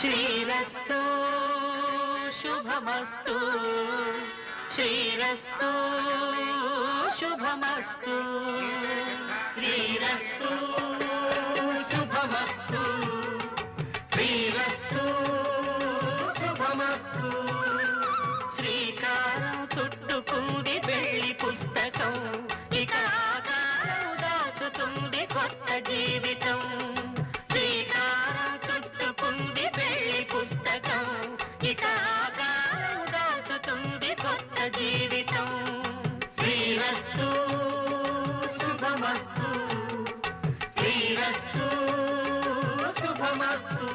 శ్రీరస్తు శుభమస్తు శ్రీరస్తు శుభమస్తు శ్రీరస్తు శుభమస్తు శ్రీరస్తు శుభమస్తు శ్రీకారం చుట్టుకుంది పెళ్లి పుస్తకం ఇక ఆకారం దాచుతుంది కొత్త జీవితం శ్రీకారం చుట్టుకుంది పెళ్లి పుస్తకం ఇక ఆకారం దాచుతుంది కొత్త జీవితం శ్రీరస్తు శుభమస్తు శ్రీరస్తు శుభమస్తు